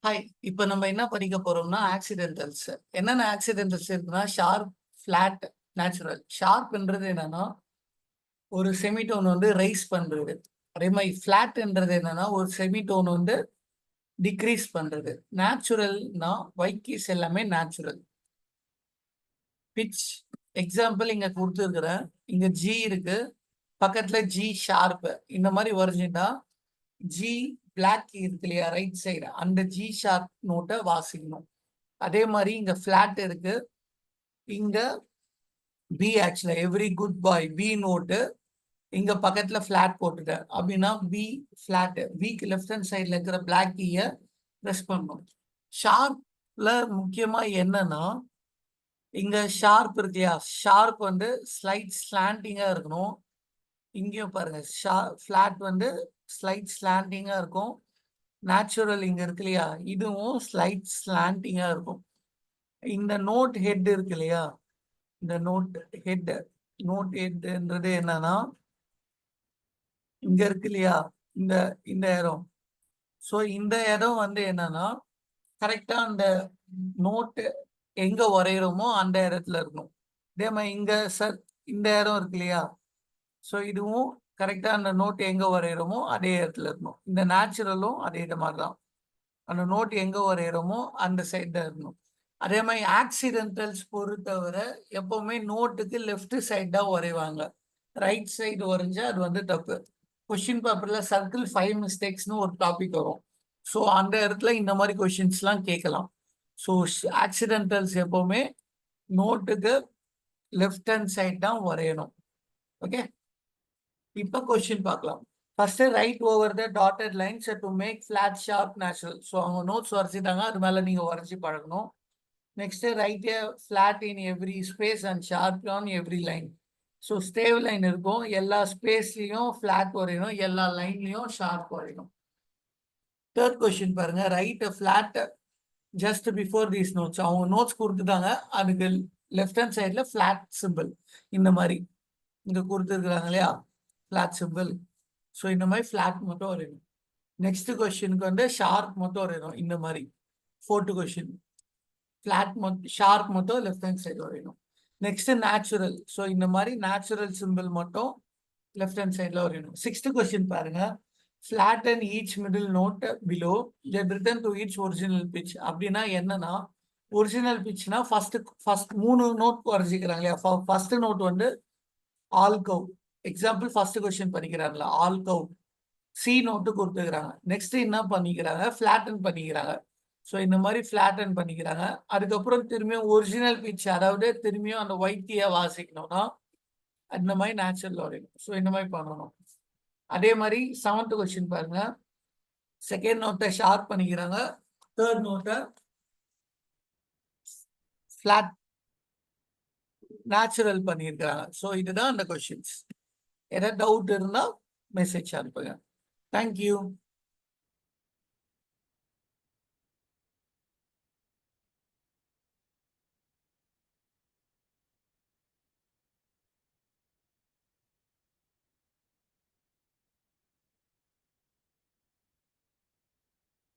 Hi. இப்ப நம்ம என்ன படிக்க போறோம்னா ஆக்சிடென்டல்ஸ். என்னென்ன ஆக்சிடென்டல்ஸ் இருக்குன்னா ஷார்ப், ஃபிளாட், நேச்சுரல். ஷார்ப்ன்றது என்னன்னா ஒரு செமிடோன் வந்து ரைஸ் பண்றது. அதே மாதிரி ஃபிளாட்ன்றது என்னன்னா ஒரு செமிடோன் வந்து டிக்ரீஸ் பண்றது. நேச்சுரல்னா ஒயிட் கீஸ் எல்லாமே நேச்சுரல். பிட்ச் எக்ஸாம்பிள் இங்க கொடுத்துருக்குறேன். இங்க ஜி இருக்கு, பக்கத்துல ஜி ஷார்ப். இந்த மாதிரி வரைஞ்சிட்டா ஜி பிளாக் இருக்கு இல்லையா ரைட் சைடு, அந்த ஜி ஷார்ப் நோட்டை வாசிக்கணும். அதே மாதிரி இங்க ஃபிளாட் இருக்கு, இங்க பி ஆக்சுவலா எவ்ரி குட் பாய் பி நோட்டு, இங்க பக்கத்துல ஃபிளாட் போட்டுட்டேன் அப்படின்னா பி ஃபிளாட். பிக்கு லெஃப்ட் ஹேண்ட் சைட்ல இருக்கிற பிளாக் கீயை ப்ரெஸ் பண்ணணும். ஷார்ப்ல முக்கியமா என்னன்னா இங்க ஷார்ப் இருக்கு இல்லையா, ஷார்ப் வந்து ஸ்லைட் ஸ்லாண்டிங்கா இருக்கணும். இங்கேயும் பாருங்க ஃபிளாட் வந்து ஸ்லைட் ஸ்லாண்டிங்கா இருக்கும். நேச்சுரல் இங்க இருக்கு இல்லையா, இதுவும் ஸ்லைட் ஸ்லாண்டிங்கா இருக்கும். இந்த நோட் ஹெட் இருக்கு இல்லையா, இந்த நோட் ஹெட்ன்றது என்னன்னா இங்க இருக்கு இல்லையா, இந்த இந்த இடம். ஸோ இந்த இடம் வந்து என்னன்னா கரெக்டா அந்த நோட்டு எங்க வரைகிறோமோ அந்த இடத்துல இருக்கணும். இதே மாதிரி இங்க இந்த இடம் இருக்கு இல்லையா, ஸோ இதுவும் கரெக்டா அந்த நோட் எங்க வரைகிறோமோ அதே இடத்துல இருக்கணும். இந்த நேச்சுரலும் அதே மாதிரி தான், அந்த நோட் எங்க வரைகிறோமோ அந்த சைடு தான் இருக்கணும். அதே மாதிரி ஆக்சிடென்டல்ஸ் பொறுத்தவரை எப்பவுமே நோட்டுக்கு லெஃப்ட் சைடு தான் வரைவாங்க. ரைட் சைடு வரைஞ்சா அது வந்து தப்பு. கொஸ்டின் பேப்பர்ல சர்க்கிள் 5 மிஸ்டேக்ஸ்னு ஒரு டாபிக் வரும். ஸோ அந்த இடத்துல இந்த மாதிரி கொஸ்டின்ஸ்லாம் கேட்கலாம். ஸோ ஆக்சிடென்டல்ஸ் எப்பவுமே நோட்டுக்கு லெஃப்ட் ஹேண்ட் சைடு தான் வரையணும். ஓகே, இப்போ கொஸ்டின் பார்க்கலாம். First write over the dotted lines to make flat sharp natural. So அவங்க நோட்ஸ் வரைச்சிட்டாங்க, அது மேலே நீங்கள் வரைச்சி பழகணும். Next write a flat in every space and sharp on every line. So stave line இருக்கும், எல்லா ஸ்பேஸ்லையும் ஃபிளாட் வரையணும், எல்லா லைன்லையும் ஷார்ப் வரையணும். தேர்ட் கொஸ்டின் பாருங்க, write flat just before these notes. அவங்க நோட்ஸ் கொடுத்துட்டாங்க, அதுக்கு லெஃப்ட் ஹேண்ட் சைட்ல ஃபிளாட் சிம்பிள் இந்த மாதிரி இங்க கொடுத்துருக்குறாங்க இல்லையா, ஃபிளாட் சிம்பிள். ஸோ இந்த மாதிரி ஃபிளாட் மட்டும் வரையணும். நெக்ஸ்ட் கொஸ்டினுக்கு வந்து ஷார்ப் மட்டும் வரையணும் இந்த மாதிரி. ஃபோர்த்து கொஸ்டின் ஃபிளாட் மட்டும் ஷார்ப் மட்டும் லெஃப்ட் ஹேண்ட் சைடு வரையணும். Next natural. ஸோ இந்த மாதிரி நேச்சுரல் சிம்பிள் மட்டும் லெஃப்ட் ஹேண்ட் சைட்ல வரையணும். சிக்ஸ்த் கொஸ்டின் பாருங்க, flatten each middle note below then return to each original pitch. அப்படின்னா என்னன்னா ஒரிஜினல் பிட்ச்னா ஃபர்ஸ்ட் 3 நோட் வரைஞ்சிக்கிறாங்க இல்லையா. ஃபர்ஸ்ட் நோட் வந்து ஆல் கவ். எக்ஸாம்பிள் ஃபர்ஸ்ட் கொஸ்டின் பண்ணிக்கிறாங்களா, ஆல் கவ். சி நோட்டு கொடுத்துக்கிறாங்க. நெக்ஸ்ட் என்ன பண்ணிக்கிறாங்க, ஃபிளாட்டன் பண்ணிக்கிறாங்க. ஸோ இந்த மாதிரி ஃபிளாட்டன் பண்ணிக்கிறாங்க. அதுக்கப்புறம் திரும்பியும் ஒரிஜினல் பிட்ச், அதாவது திரும்பியும் அந்த ஒயிட் கீயை வாசிக்கணும்னா அந்த மாதிரி நேச்சுரல் வரையணும். ஸோ இந்த மாதிரி பண்ணணும். அதே மாதிரி செவன்த் கொஸ்டின் பாருங்க, செகண்ட் நோட்டை ஷார்ப் பண்ணிக்கிறாங்க, தேர்ட் நோட்டை ஃபிளாட் நேச்சுரல் பண்ணியிருக்கிறாங்க. ஸோ இதுதான் அந்த கொஸ்டின்ஸ். ஏதாவது டவுட் இருந்தால் மெசேஜ் அனுப்புங்க. தேங்க்யூ.